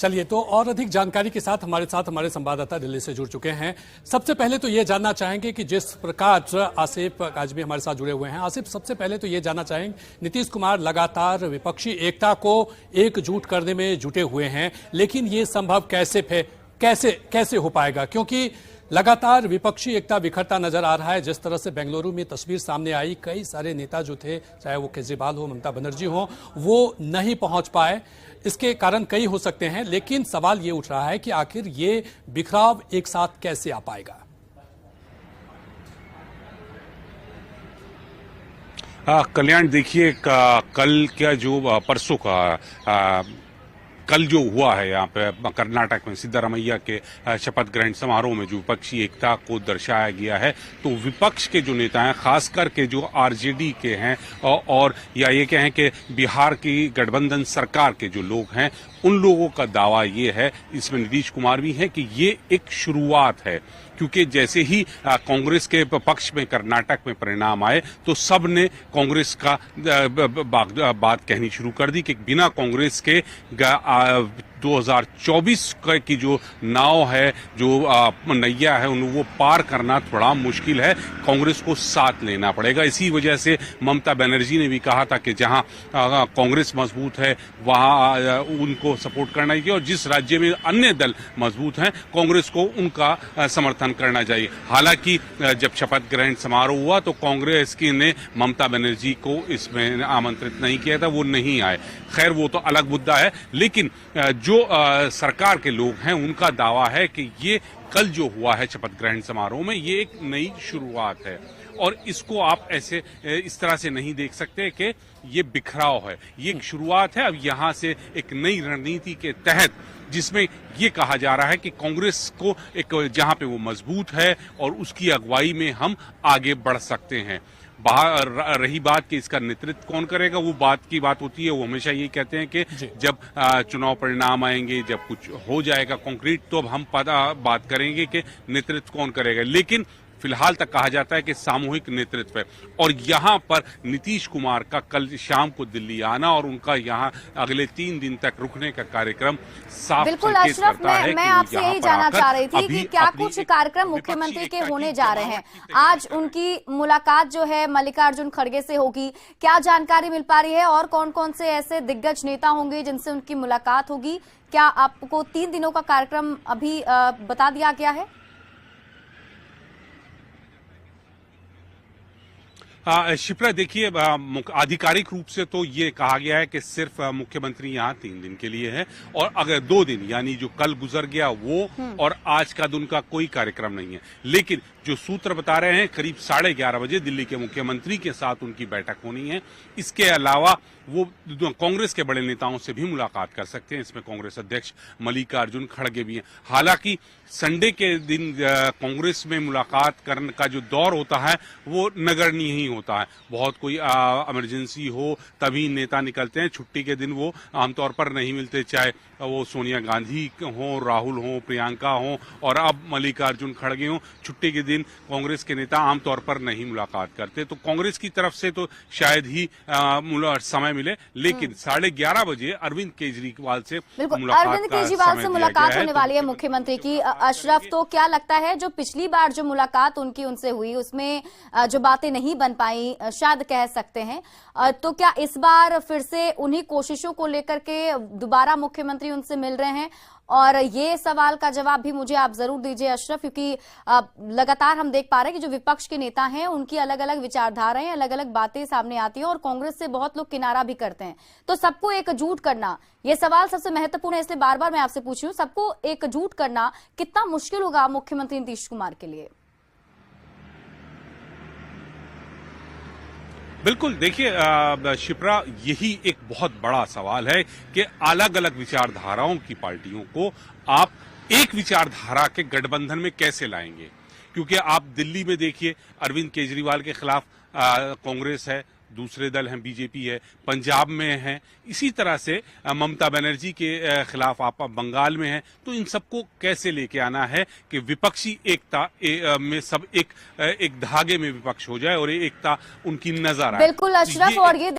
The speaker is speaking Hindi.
चलिए, तो और अधिक जानकारी के साथ हमारे संवाददाता दिल्ली से जुड़ चुके हैं। सबसे पहले तो ये जानना चाहेंगे कि जिस प्रकार आसिफ काजमी हमारे साथ जुड़े हुए हैं। आसिफ, सबसे पहले तो ये जानना चाहेंगे, नीतीश कुमार लगातार विपक्षी एकता को एकजुट करने में जुटे हुए हैं, लेकिन ये संभव कैसे हो पाएगा? क्योंकि लगातार विपक्षी एकता बिखरता नजर आ रहा है। जिस तरह से बेंगलुरु में तस्वीर सामने आई, कई सारे नेता जो थे, चाहे वो केजरीवाल हो, ममता बनर्जी हो, वो नहीं पहुंच पाए। इसके कारण कई हो सकते हैं, लेकिन सवाल ये उठ रहा है कि आखिर ये बिखराव एक साथ कैसे आ पाएगा? कल्याण, देखिए कल क्या जो परसों का कल जो हुआ है यहाँ पे कर्नाटक में सिद्धारमैया के शपथ ग्रहण समारोह में जो विपक्षी एकता को दर्शाया गया है, तो विपक्ष के जो नेता हैं, खास करके जो आरजेडी के हैं और या ये कहें कि बिहार की गठबंधन सरकार के जो लोग हैं, उन लोगों का दावा ये है, इसमें नीतीश कुमार भी है, कि ये एक शुरुआत है। क्योंकि जैसे ही कांग्रेस के पक्ष में कर्नाटक में परिणाम आए, तो सब ने कांग्रेस का बात कहनी शुरू कर दी कि बिना कांग्रेस के 2024 की जो नाव है, जो नैया है, वो पार करना थोड़ा मुश्किल है। कांग्रेस को साथ लेना पड़ेगा। इसी वजह से ममता बनर्जी ने भी कहा था कि जहां कांग्रेस मजबूत है वहां उनको सपोर्ट करना चाहिए, और जिस राज्य में अन्य दल मजबूत हैं, कांग्रेस को उनका समर्थन करना चाहिए। हालांकि जब शपथ ग्रहण समारोह हुआ तो कांग्रेस की ने ममता बनर्जी को इसमें आमंत्रित नहीं किया था, वो नहीं आए। खैर, वो तो अलग मुद्दा है, लेकिन जो सरकार के लोग हैं, उनका दावा है कि ये कल जो हुआ है शपथ ग्रहण समारोह में, ये एक नई शुरुआत है, और इसको आप ऐसे इस तरह से नहीं देख सकते कि ये बिखराव है। ये एक शुरुआत है। अब यहां से एक नई रणनीति के तहत, जिसमें ये कहा जा रहा है कि कांग्रेस को एक जहां पे वो मजबूत है और उसकी अगुवाई में हम आगे बढ़ सकते हैं। रही बात कि इसका नेतृत्व कौन करेगा, वो बात की बात होती है। वो हमेशा ये कहते हैं कि जब चुनाव परिणाम आएंगे, जब कुछ हो जाएगा कॉन्क्रीट, तो अब हम बात करेंगे कि नेतृत्व कौन करेगा। लेकिन फिलहाल तक कहा जाता है कि सामूहिक नेतृत्व है, और यहां पर नीतीश कुमार का कल शाम को दिल्ली आना और उनका यहां अगले 3 दिन तक रुकने का कार्यक्रम साफ संकेत करता है। मैं आपसे यही जानना चाह रही थी कि क्या कुछ कार्यक्रम मुख्यमंत्री के होने जा रहे हैं? आज उनकी मुलाकात जो है मल्लिकार्जुन खड़गे से होगी, क्या जानकारी मिल पा रही है? और कौन कौन से ऐसे दिग्गज नेता होंगे जिनसे उनकी मुलाकात होगी? क्या आपको 3 दिनों का कार्यक्रम अभी बता दिया गया है? शिप्रा, देखिए, आधिकारिक रूप से तो ये कहा गया है कि सिर्फ मुख्यमंत्री यहाँ 3 दिन के लिए है, और अगर 2 दिन यानी जो कल गुजर गया वो और आज का दिन का कोई कार्यक्रम नहीं है। लेकिन जो सूत्र बता रहे हैं, करीब 11:30 बजे दिल्ली के मुख्यमंत्री के साथ उनकी बैठक होनी है। इसके अलावा वो कांग्रेस के बड़े नेताओं से भी मुलाकात कर सकते हैं। इसमें कांग्रेस अध्यक्ष मल्लिकार्जुन खड़गे भी हैं। हालांकि संडे के दिन कांग्रेस में मुलाकात करने का जो दौर होता है वो नगण्य ही होता है। बहुत कोई इमरजेंसी हो तभी नेता निकलते हैं। छुट्टी के दिन वो आमतौर पर नहीं मिलते, चाहे वो सोनिया गांधी हो, राहुल हो, प्रियंका हो, और अब मल्लिकार्जुन खड़गे हो। छुट्टी के दिन कांग्रेस के नेता आमतौर पर नहीं मुलाकात करते। तो कांग्रेस की तरफ से तो शायद ही समय मिले, लेकिन 11:30 बजे अरविंद केजरीवाल से मुलाकात होने वाली है मुख्यमंत्री की। अशरफ, तो क्या लगता है जो पिछली बार जो मुलाकात उनसे हुई, उसमें जो बातें नहीं बन पाई, शायद कह सकते हैं, तो क्या इस बार फिर से उन्हीं कोशिशों को लेकर के दोबारा मुख्यमंत्री उनसे मिल रहे हैं? और ये सवाल का जवाब भी मुझे आप जरूर दीजिए अशरफ, क्योंकि लगातार हम देख पा रहे हैं कि जो विपक्ष के नेता हैं उनकी अलग अलग विचारधाराएं, अलग अलग बातें सामने आती हैं, और कांग्रेस से बहुत लोग किनारा भी करते हैं। तो सबको एकजुट करना, ये सवाल सबसे महत्वपूर्ण है, इसलिए बार बार मैं आपसे पूछ रही हूँ, सबको एकजुट करना कितना मुश्किल होगा मुख्यमंत्री नीतीश कुमार के लिए? बिल्कुल, देखिए शिप्रा, यही एक बहुत बड़ा सवाल है कि अलग अलग विचारधाराओं की पार्टियों को आप एक विचारधारा के गठबंधन में कैसे लाएंगे। क्योंकि आप दिल्ली में देखिए, अरविंद केजरीवाल के खिलाफ कांग्रेस है, दूसरे दल हैं, बीजेपी है, पंजाब में है, इसी तरह से ममता बनर्जी के खिलाफ आप बंगाल में हैं। तो इन सबको कैसे लेके आना है कि विपक्षी एकता में सब एक धागे में विपक्ष हो जाए और एकता उनकी नजर आए। बिल्कुल अशरफ, और ये